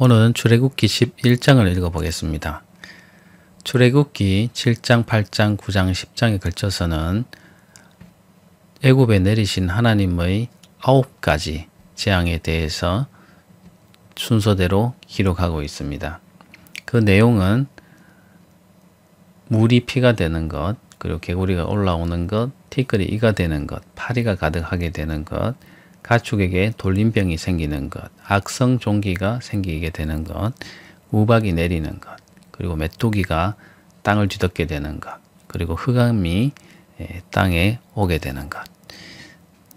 오늘은 출애굽기 11장을 읽어보겠습니다. 출애굽기 7장, 8장, 9장, 10장에 걸쳐서는 애굽에 내리신 하나님의 9가지 재앙에 대해서 순서대로 기록하고 있습니다. 그 내용은 물이 피가 되는 것, 그리고 개구리가 올라오는 것, 티끌이 이가 되는 것, 파리가 가득하게 되는 것, 가축에게 돌림병이 생기는 것, 악성 종기가 생기게 되는 것, 우박이 내리는 것, 그리고 메뚜기가 땅을 뒤덮게 되는 것, 그리고 흑암이 땅에 오게 되는 것.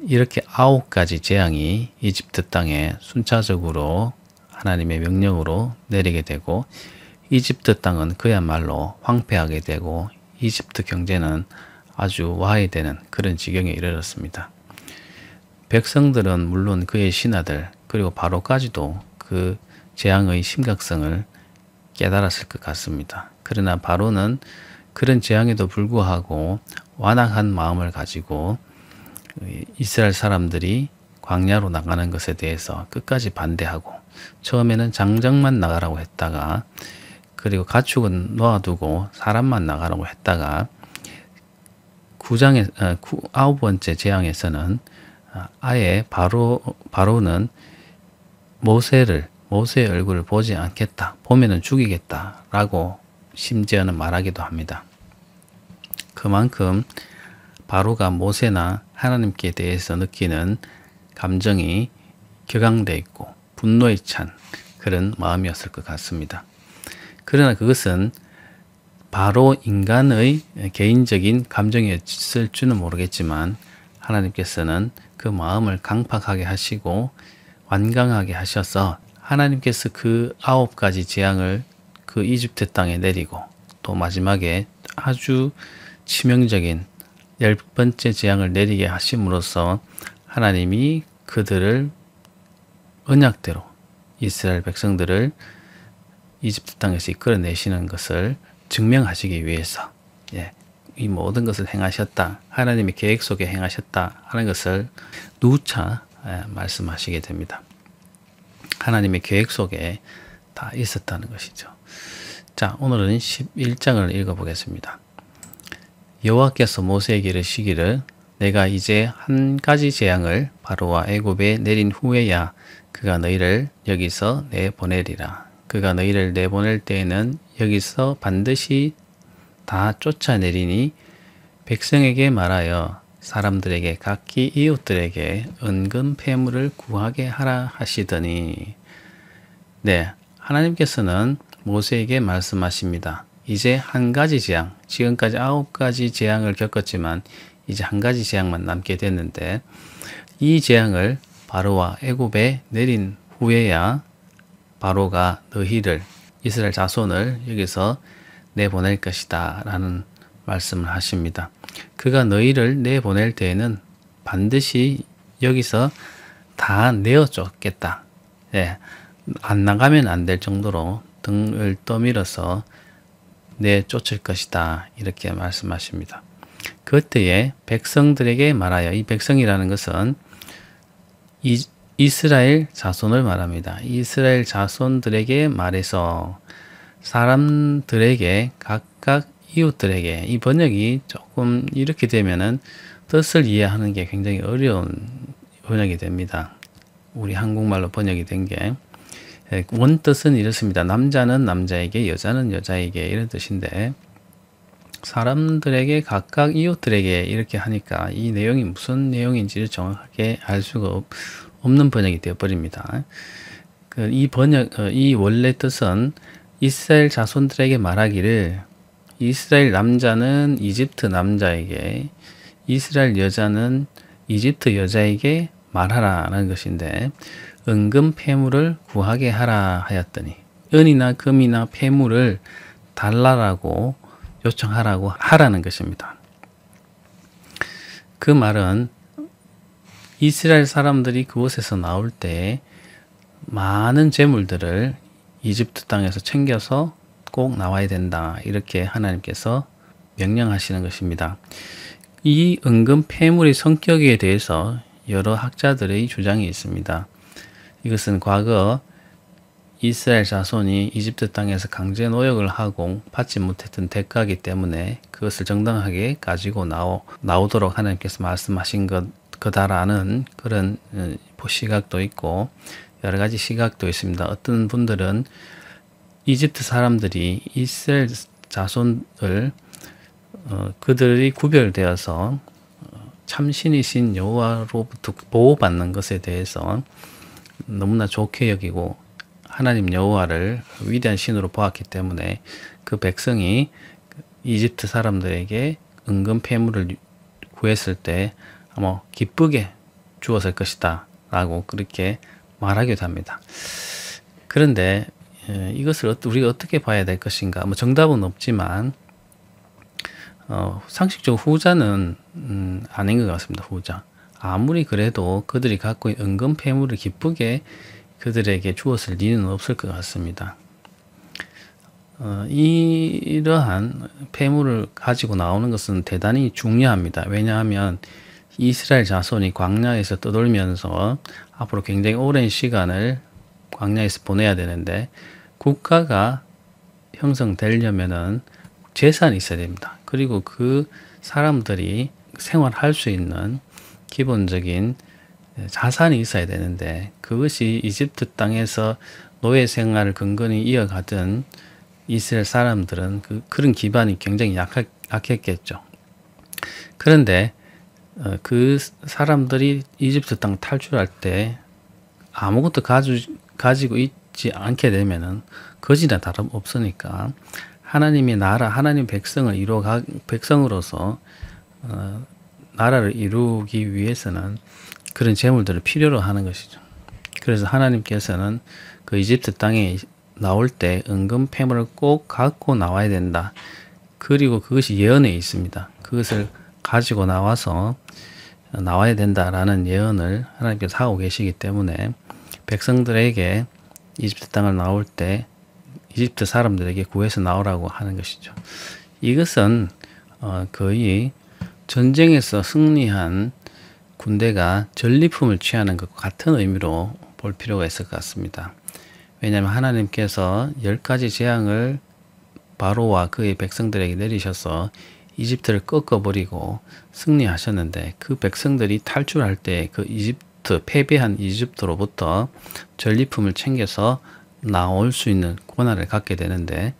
이렇게 9가지 재앙이 이집트 땅에 순차적으로 하나님의 명령으로 내리게 되고, 이집트 땅은 그야말로 황폐하게 되고 이집트 경제는 아주 와해되는 그런 지경에 이르렀습니다. 백성들은 물론 그의 신하들 그리고 바로까지도 그 재앙의 심각성을 깨달았을 것 같습니다. 그러나 바로는 그런 재앙에도 불구하고 완악한 마음을 가지고 이스라엘 사람들이 광야로 나가는 것에 대해서 끝까지 반대하고, 처음에는 장정만 나가라고 했다가, 그리고 가축은 놓아두고 사람만 나가라고 했다가, 9번째 재앙에서는 아예 바로는 모세의 얼굴을 보지 않겠다, 보면은 죽이겠다라고 심지어는 말하기도 합니다. 그만큼 바로가 모세나 하나님께 대해서 느끼는 감정이 격앙되어 있고 분노에 찬 그런 마음이었을 것 같습니다. 그러나 그것은 바로 인간의 개인적인 감정이었을 줄은 모르겠지만, 하나님께서는 그 마음을 강팍하게 하시고 완강하게 하셔서 하나님께서 그 9가지 재앙을 그 이집트 땅에 내리고, 또 마지막에 아주 치명적인 10번째 재앙을 내리게 하심으로써 하나님이 그들을 언약대로 이스라엘 백성들을 이집트 땅에서 이끌어내시는 것을 증명하시기 위해서 이 모든 것을 행하셨다, 하나님의 계획 속에 행하셨다 하는 것을 누차 말씀하시게 됩니다. 하나님의 계획 속에 다 있었다는 것이죠. 자, 오늘은 11장을 읽어보겠습니다. 여호와께서 모세에게 이르시기를, 내가 이제 한 가지 재앙을 바로와 애굽에 내린 후에야 그가 너희를 여기서 내보내리라. 그가 너희를 내보낼 때에는 여기서 반드시 다 쫓아내리니 백성에게 말하여 사람들에게 각기 이웃들에게 은근 폐물을 구하게 하라 하시더니, 하나님께서는 모세에게 말씀하십니다. 이제 한 가지 재앙, 지금까지 9가지 재앙을 겪었지만 이제 한 가지 재앙만 남게 됐는데, 이 재앙을 바로와 애굽에 내린 후에야 바로가 너희를, 이스라엘 자손을 여기서 내보낼 것이다 라는 말씀을 하십니다. 그가 너희를 내보낼 때에는 반드시 여기서 다 내어 쫓겠다. 안 나가면 안 될 정도로 등을 떠밀어서 내쫓을 것이다, 이렇게 말씀하십니다. 그때에 백성들에게 말하여, 이 백성이라는 것은 이스라엘 자손을 말합니다. 이스라엘 자손들에게 말해서 사람들에게 각각 이웃들에게, 이 번역이 조금 이렇게 되면은 뜻을 이해하는 게 굉장히 어려운 번역이 됩니다. 우리 한국말로 번역이 된 게, 원뜻은 이렇습니다. 남자는 남자에게, 여자는 여자에게, 이런 뜻인데, 사람들에게 각각 이웃들에게 이렇게 하니까 이 내용이 무슨 내용인지를 정확하게 알 수가 없는 번역이 되어버립니다. 이 원래 뜻은 이스라엘 자손들에게 말하기를, 이스라엘 남자는 이집트 남자에게, 이스라엘 여자는 이집트 여자에게 말하라는 것인데, 은금 폐물을 구하게 하라 하였더니, 은이나 금이나 폐물을 달라라고 요청하라고 하라는 것입니다. 그 말은 이스라엘 사람들이 그곳에서 나올 때 많은 재물들을 이집트 땅에서 챙겨서 꼭 나와야 된다, 이렇게 하나님께서 명령하시는 것입니다. 이 은금 폐물의 성격에 대해서 여러 학자들의 주장이 있습니다. 이것은 과거 이스라엘 자손이 이집트 땅에서 강제 노역을 하고 받지 못했던 대가이기 때문에 그것을 정당하게 가지고 나오도록 하나님께서 말씀하신 거다라는 그런 시각도 있고 여러 가지 시각도 있습니다. 어떤 분들은 이집트 사람들이 이스라엘 자손을 그들이 구별되어서 참신이신 여호와로부터 보호받는 것에 대해서 너무나 좋게 여기고 하나님 여호와를 위대한 신으로 보았기 때문에 그 백성이 이집트 사람들에게 은근 폐물을 구했을 때 아마 기쁘게 주었을 것이다 라고 그렇게 말하기도 합니다. 그런데 이것을 우리가 어떻게 봐야 될 것인가? 뭐 정답은 없지만 상식적으로 후자는 아닌 것 같습니다. 후자. 아무리 그래도 그들이 갖고 있는 은근 폐물을 기쁘게 그들에게 주었을 리는 없을 것 같습니다. 이러한 폐물을 가지고 나오는 것은 대단히 중요합니다. 왜냐하면 이스라엘 자손이 광야에서 떠돌면서 앞으로 굉장히 오랜 시간을 광야에서 보내야 되는데 국가가 형성되려면은 재산이 있어야 됩니다. 그리고 그 사람들이 생활할 수 있는 기본적인 자산이 있어야 되는데 그것이 이집트 땅에서 노예 생활을 근근히 이어가던 이스라엘 사람들은 그런 기반이 굉장히 약했겠죠. 그런데 그 사람들이 이집트 땅 탈출할 때 아무것도 가지고 있지 않게 되면은 거지나 다름없으니까 하나님의 나라, 하나님 백성을 백성으로서 나라를 이루기 위해서는 그런 재물들을 필요로 하는 것이죠. 그래서 하나님께서는 그 이집트 땅에 나올 때 은근 폐물을 꼭 갖고 나와야 된다. 그리고 그것이 예언에 있습니다. 그것을 가지고 나와야 된다라는 예언을 하나님께서 하고 계시기 때문에 백성들에게 이집트 땅을 나올 때 이집트 사람들에게 구해서 나오라고 하는 것이죠. 이것은 거의 전쟁에서 승리한 군대가 전리품을 취하는 것과 같은 의미로 볼 필요가 있을 것 같습니다. 왜냐하면 하나님께서 10가지 재앙을 바로와 그의 백성들에게 내리셔서 이집트를 꺾어버리고 승리하셨는데 그 백성들이 탈출할 때 그 패배한 이집트로부터 전리품을 챙겨서 나올 수 있는 권한을 갖게 되는데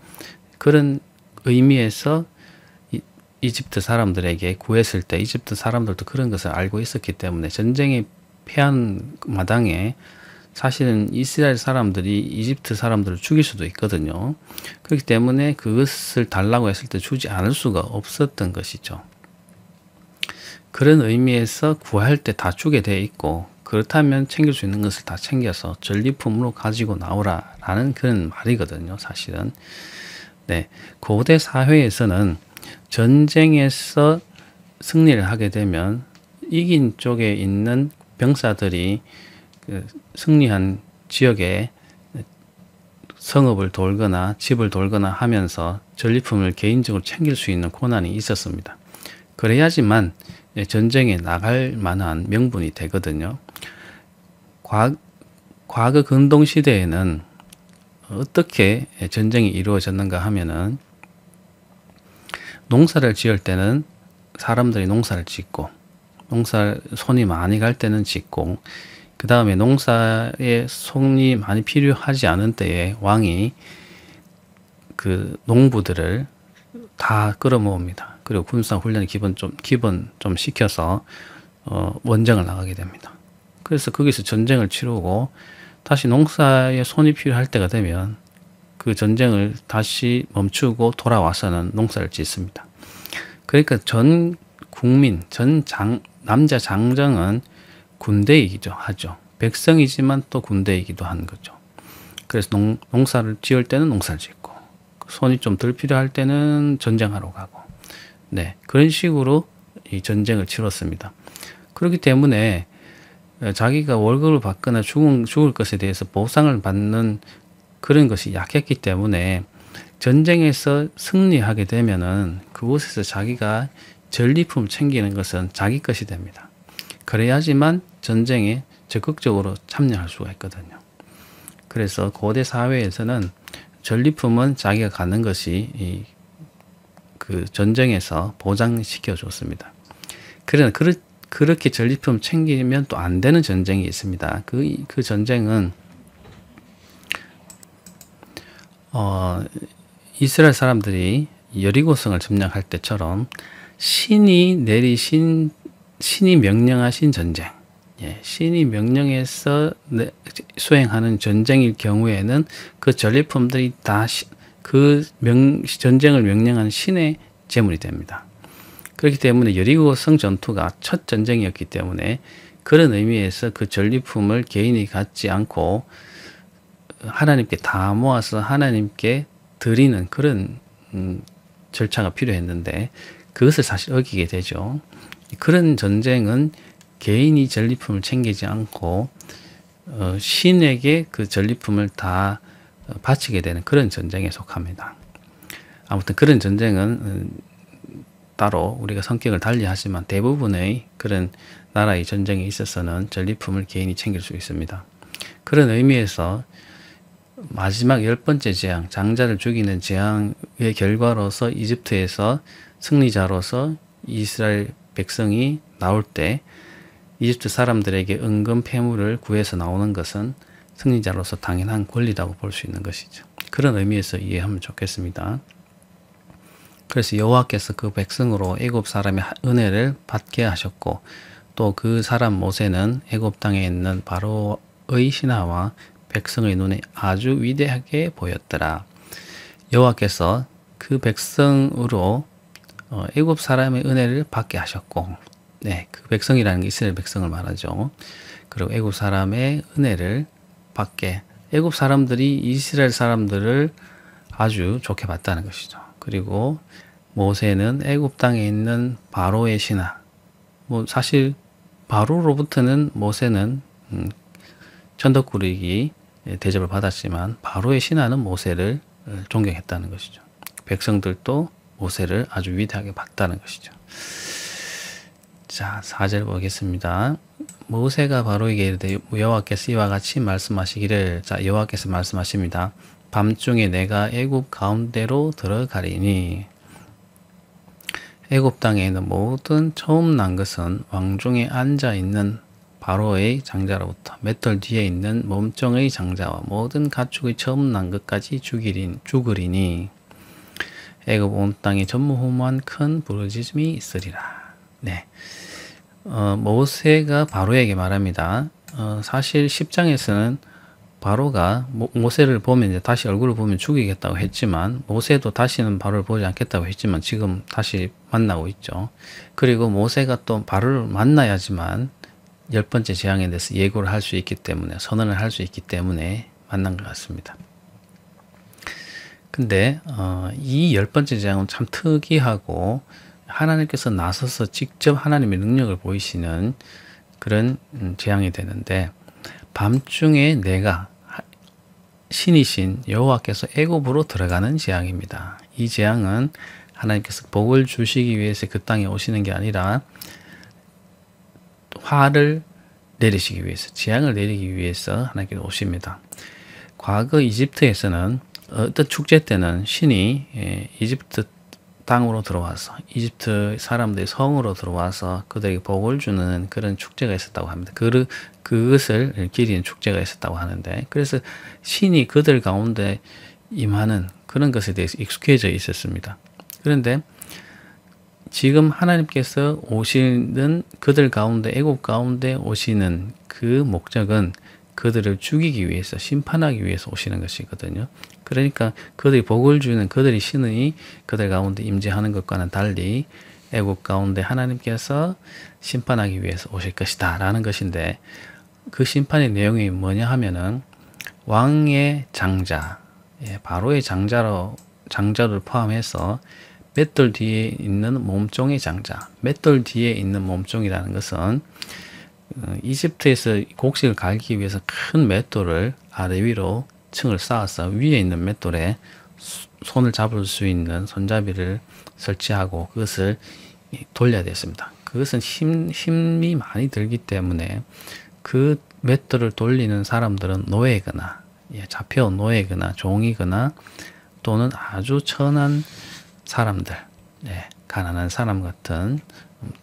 그런 의미에서 이집트 사람들에게 구했을 때 이집트 사람들도 그런 것을 알고 있었기 때문에 전쟁에 패한 마당에 사실은 이스라엘 사람들이 이집트 사람들을 죽일 수도 있거든요. 그렇기 때문에 그것을 달라고 했을 때 주지 않을 수가 없었던 것이죠. 그런 의미에서 구할 때 다 주게 돼 있고 그렇다면 챙길 수 있는 것을 다 챙겨서 전리품으로 가지고 나오라라는 그런 말이거든요. 사실은. 네, 고대 사회에서는 전쟁에서 승리를 하게 되면 이긴 쪽에 있는 병사들이 그 승리한 지역에 성읍을 돌거나 집을 돌거나 하면서 전리품을 개인적으로 챙길 수 있는 권한이 있었습니다. 그래야지만 전쟁에 나갈 만한 명분이 되거든요. 과거 근동시대에는 어떻게 전쟁이 이루어졌는가 하면은 농사를 지을 때는 사람들이 농사를 짓고 손이 많이 갈 때는 짓고 그 다음에 농사에 손이 많이 필요하지 않은 때에 왕이 그 농부들을 다 끌어모읍니다. 그리고 군사 훈련을 기본 좀 시켜서 원정을 나가게 됩니다. 그래서 거기서 전쟁을 치르고 다시 농사에 손이 필요할 때가 되면 그 전쟁을 다시 멈추고 돌아와서는 농사를 짓습니다. 그러니까 전 국민, 남자 장정은 군대이기도 하죠. 백성이지만 또 군대이기도 한 거죠. 그래서 농사를 지을 때는 농사를 짓고 손이 좀 덜 필요할 때는 전쟁하러 가고 네, 그런 식으로 이 전쟁을 치렀습니다. 그렇기 때문에 자기가 월급을 받거나 죽을 것에 대해서 보상을 받는 그런 것이 약했기 때문에 전쟁에서 승리하게 되면은 그곳에서 자기가 전리품 챙기는 것은 자기 것이 됩니다. 그래야지만 전쟁에 적극적으로 참여할 수가 있거든요. 그래서 고대 사회에서는 전리품은 자기가 갖는 것이 그 전쟁에서 보장시켜 줬습니다. 그러나 그렇게 전리품 챙기면 또 안 되는 전쟁이 있습니다. 그 전쟁은 이스라엘 사람들이 여리고성을 점령할 때처럼 신이 명령하신 전쟁, 신이 명령해서 수행하는 전쟁일 경우에는 그 전리품들이 다 그 전쟁을 명령하는 신의 제물이 됩니다. 그렇기 때문에 여리고성 전투가 첫 전쟁이었기 때문에 그런 의미에서 그 전리품을 개인이 갖지 않고 하나님께 다 모아서 하나님께 드리는 그런 절차가 필요했는데 그것을 사실 어기게 되죠. 그런 전쟁은 개인이 전리품을 챙기지 않고 신에게 그 전리품을 다 바치게 되는 그런 전쟁에 속합니다. 아무튼 그런 전쟁은 따로 우리가 성격을 달리 하지만 대부분의 그런 나라의 전쟁에 있어서는 전리품을 개인이 챙길 수 있습니다. 그런 의미에서 마지막 10번째 재앙, 장자를 죽이는 재앙의 결과로서 이집트에서 승리자로서 이스라엘 백성이 나올 때 이집트 사람들에게 은금 폐물을 구해서 나오는 것은 승리자로서 당연한 권리라고 볼 수 있는 것이죠. 그런 의미에서 이해하면 좋겠습니다. 그래서 여호와께서 그 백성으로 애굽 사람의 은혜를 받게 하셨고 또 그 사람 모세는 애굽 땅에 있는 바로의 신하와 백성의 눈에 아주 위대하게 보였더라. 여호와께서 그 백성으로 애굽 사람의 은혜를 받게 하셨고, 그 백성이라는 게 이스라엘 백성을 말하죠. 그리고 애굽 사람의 은혜를 받게, 애굽 사람들이 이스라엘 사람들을 아주 좋게 봤다는 것이죠. 그리고 모세는 애굽 땅에 있는 바로의 신하, 사실 바로로부터는 모세는 천덕꾸러기 대접을 받았지만 바로의 신하는 모세를 존경했다는 것이죠. 백성들도 모세를 아주 위대하게 봤다는 것이죠. 자, 4절 보겠습니다. 모세가 바로에게 이르되 여호와께서 이와 같이 말씀하시기를, 자, 여호와께서 말씀하십니다. 밤중에 내가 애굽 가운데로 들어가리니 애굽 땅에 있는 모든 처음 난 것은 왕중에 앉아 있는 바로의 장자로부터 맷돌 뒤에 있는 몸종의 장자와 모든 가축의 처음 난 것까지 죽으리니 애굽 온 땅에 전무후무한 큰 부르짖음이 있으리라. 모세가 바로에게 말합니다. 사실 10장에서는 바로가 모세를 보면 이제 다시 얼굴을 보면 죽이겠다고 했지만 모세도 다시는 바로를 보지 않겠다고 했지만 지금 다시 만나고 있죠. 그리고 모세가 또 바로를 만나야지만 10번째 재앙에 대해서 예고를 할 수 있기 때문에, 선언을 할 수 있기 때문에 만난 것 같습니다. 근데 이 10번째 재앙은 참 특이하고 하나님께서 나서서 직접 하나님의 능력을 보이시는 그런 재앙이 되는데, 밤중에 내가 신이신 여호와께서 애굽으로 들어가는 재앙입니다. 이 재앙은 하나님께서 복을 주시기 위해서 그 땅에 오시는 게 아니라 화를 내리시기 위해서, 재앙을 내리기 위해서 하나님께서 오십니다. 과거 이집트에서는 어떤 축제 때는 신이 이집트 땅으로 들어와서 이집트 사람들의 성으로 들어와서 그들에게 복을 주는 그런 축제가 있었다고 합니다. 그것을 기리는 축제가 있었다고 하는데, 그래서 신이 그들 가운데 임하는 그런 것에 대해서 익숙해져 있었습니다. 그런데 지금 하나님께서 오시는 그들 가운데, 애굽 가운데 오시는 그 목적은 그들을 죽이기 위해서, 심판하기 위해서 오시는 것이거든요. 그러니까 그들이 복을 주는 그들의 신이 그들 가운데 임재하는 것과는 달리 애굽 가운데 하나님께서 심판하기 위해서 오실 것이다 라는 것인데, 그 심판의 내용이 뭐냐 하면은 왕의 장자, 바로의 장자를 포함해서 맷돌 뒤에 있는 몸종의 장자, 맷돌 뒤에 있는 몸종이라는 것은 이집트에서 곡식을 갈기 위해서 큰 맷돌을 아래 위로 층을 쌓아서 위에 있는 맷돌에 손을 잡을 수 있는 손잡이를 설치하고 그것을 돌려야 됐습니다. 그것은 힘이 많이 들기 때문에 그 맷돌을 돌리는 사람들은 노예거나 잡혀온 노예거나 종이거나 또는 아주 천한 사람들, 가난한 사람 같은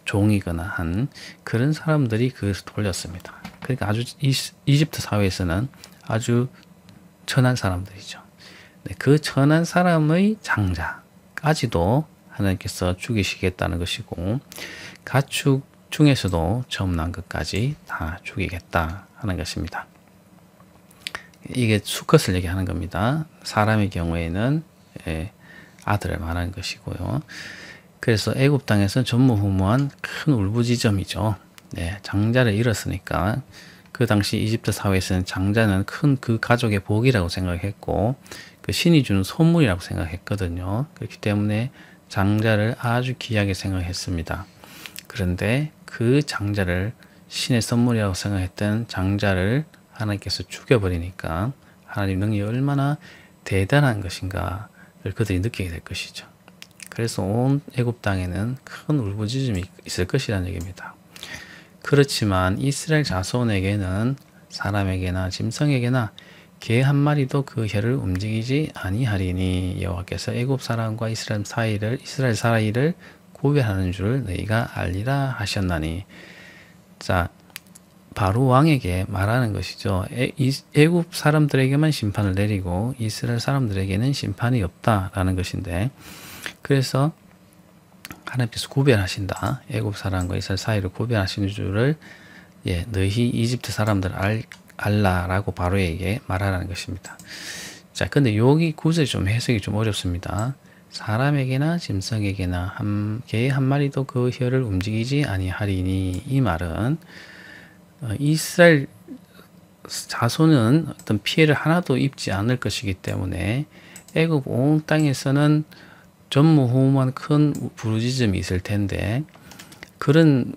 종이거나 한 그런 사람들이 그것을 돌렸습니다. 그러니까 아주 이집트 사회에서는 아주 천한 사람들이죠. 그 천한 사람의 장자까지도 하나님께서 죽이시겠다는 것이고, 가축 중에서도 처음 난 것까지 다 죽이겠다 하는 것입니다. 이게 수컷을 얘기하는 겁니다. 사람의 경우에는 아들을 말하는 것이고요. 그래서 애굽 땅에서는 전무후무한 큰 울부짖음이죠. 장자를 잃었으니까 그 당시 이집트 사회에서는 장자는 큰 그 가족의 복이라고 생각했고 그 신이 주는 선물이라고 생각했거든요. 그렇기 때문에 장자를 아주 귀하게 생각했습니다. 그런데 그 장자를 신의 선물이라고 생각했던 장자를 하나님께서 죽여버리니까 하나님 능력이 얼마나 대단한 것인가를 그들이 느끼게 될 것이죠. 그래서 온 애굽 땅에는 큰 울부짖음이 있을 것이라는 얘기입니다. 그렇지만 이스라엘 자손에게는 사람에게나 짐승에게나 개 한 마리도 그 혀를 움직이지 아니하리니 여호와께서 애굽 사람과 이스라엘 사이를 구별하는 줄 너희가 알리라 하셨나니. 자, 바로 왕에게 말하는 것이죠. 애굽 사람들에게만 심판을 내리고 이스라엘 사람들에게는 심판이 없다라는 것인데, 그래서 하나님께서 구별하신다. 애굽 사람과 이스라엘 사이를 구별하시는 줄을 너희 이집트 사람들 알라라고 바로에게 말하라는 것입니다. 자, 근데 여기 구절이 좀 해석이 좀 어렵습니다. 사람에게나 짐승에게나 개 한 마리도 그 혀를 움직이지 아니하리니, 이 말은 이스라엘 자손은 어떤 피해를 하나도 입지 않을 것이기 때문에 애굽 온 땅에서는 전무후무한 큰 부르짖음이 있을 텐데, 그런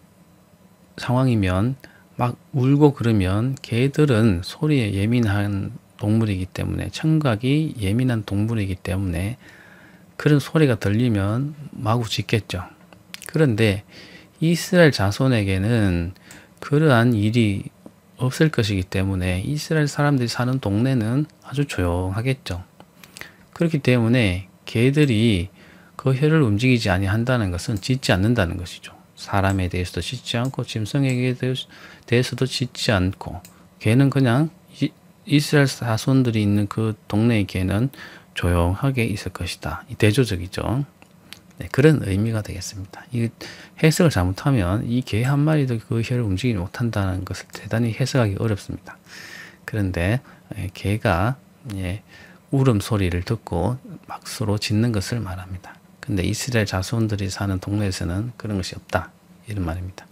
상황이면 막 울고 그러면 개들은 소리에 예민한 동물이기 때문에, 청각이 예민한 동물이기 때문에 그런 소리가 들리면 마구 짖겠죠. 그런데 이스라엘 자손에게는 그러한 일이 없을 것이기 때문에 이스라엘 사람들이 사는 동네는 아주 조용하겠죠. 그렇기 때문에 개들이 그 혀를 움직이지 아니한다는 것은 짖지 않는다는 것이죠. 사람에 대해서도 짖지 않고 짐승에게 대해서도 짖지 않고, 개는 그냥 이스라엘 자손들이 있는 그 동네의 개는 조용하게 있을 것이다. 대조적이죠. 그런 의미가 되겠습니다. 이 해석을 잘못하면 이 개 한 마리도 그 혀를 움직이지 못한다는 것을 대단히 해석하기 어렵습니다. 그런데 개가 울음 소리를 듣고 막 서로 짖는 것을 말합니다. 근데 이스라엘 자손들이 사는 동네에서는 그런 것이 없다, 이런 말입니다.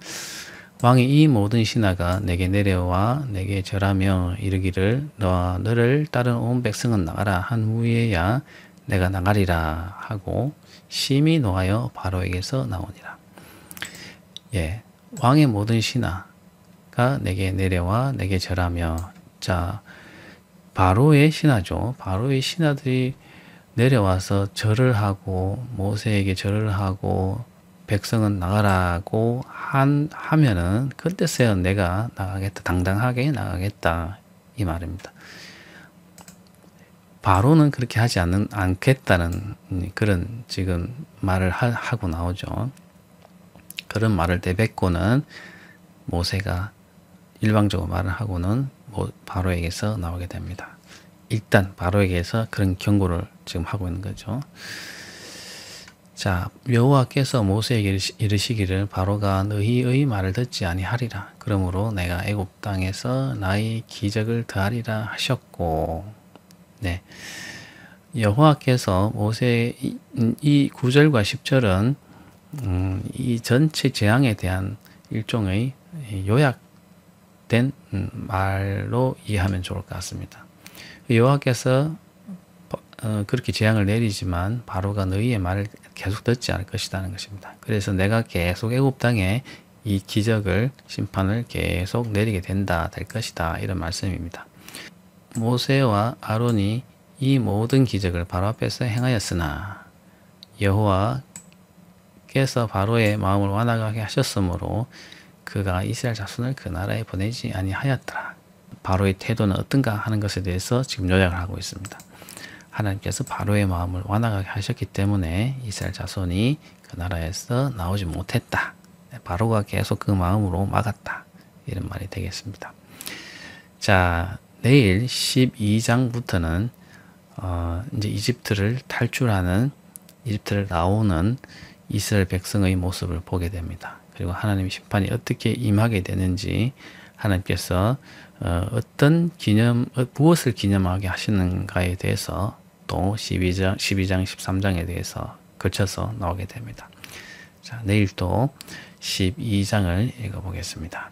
왕이 이 모든 신하가 내게 내려와 내게 절하며 이르기를 너와 너를 따른 온 백성은 나가라 한 후에야 내가 나가리라 하고 심히 노하여 바로에게서 나오니라. 왕의 모든 신하가 내게 내려와 내게 절하며, 자, 바로의 신하죠. 바로의 신하들이 내려와서 절을 하고 모세에게 절을 하고 백성은 나가라고 하면은 그때서야 내가 나가겠다, 당당하게 나가겠다, 이 말입니다. 바로는 그렇게 하지 않겠다는 그런 지금 말을 하고 나오죠. 그런 말을 내뱉고는 모세가 일방적으로 말을 하고는 바로에게서 나오게 됩니다. 일단 바로에게서 그런 경고를 지금 하고 있는 거죠. 자, 여호와께서 모세에게 이르시기를 바로가 너희의 말을 듣지 아니하리라. 그러므로 내가 애굽 땅에서 나의 기적을 더하리라 하셨고, 여호와께서 모세 이 9절과 10절은 이 전체 재앙에 대한 일종의 요약된 말로 이해하면 좋을 것 같습니다. 여호와께서 그렇게 재앙을 내리지만 바로가 너희의 말을 계속 듣지 않을 것이라는 것입니다. 그래서 내가 계속 애굽 땅에 이 기적을, 심판을 계속 내리게 될 것이다, 이런 말씀입니다. 모세와 아론이 이 모든 기적을 바로 앞에서 행하였으나 여호와께서 바로의 마음을 완악하게 하셨으므로 그가 이스라엘 자손을 그 나라에 보내지 아니하였더라. 바로의 태도는 어떤가 하는 것에 대해서 지금 요약을 하고 있습니다. 하나님께서 바로의 마음을 완악하게 하셨기 때문에 이스라엘 자손이 그 나라에서 나오지 못했다. 바로가 계속 그 마음으로 막았다. 이런 말이 되겠습니다. 자, 내일 12장부터는 이제 이집트를 탈출하는, 이집트를 나오는 이스라엘 백성의 모습을 보게 됩니다. 그리고 하나님의 심판이 어떻게 임하게 되는지, 하나님께서 어떤 무엇을 기념하게 하시는가에 대해서 또 12장, 13장에 대해서 거쳐서 나오게 됩니다. 자, 내일 또 12장을 읽어보겠습니다.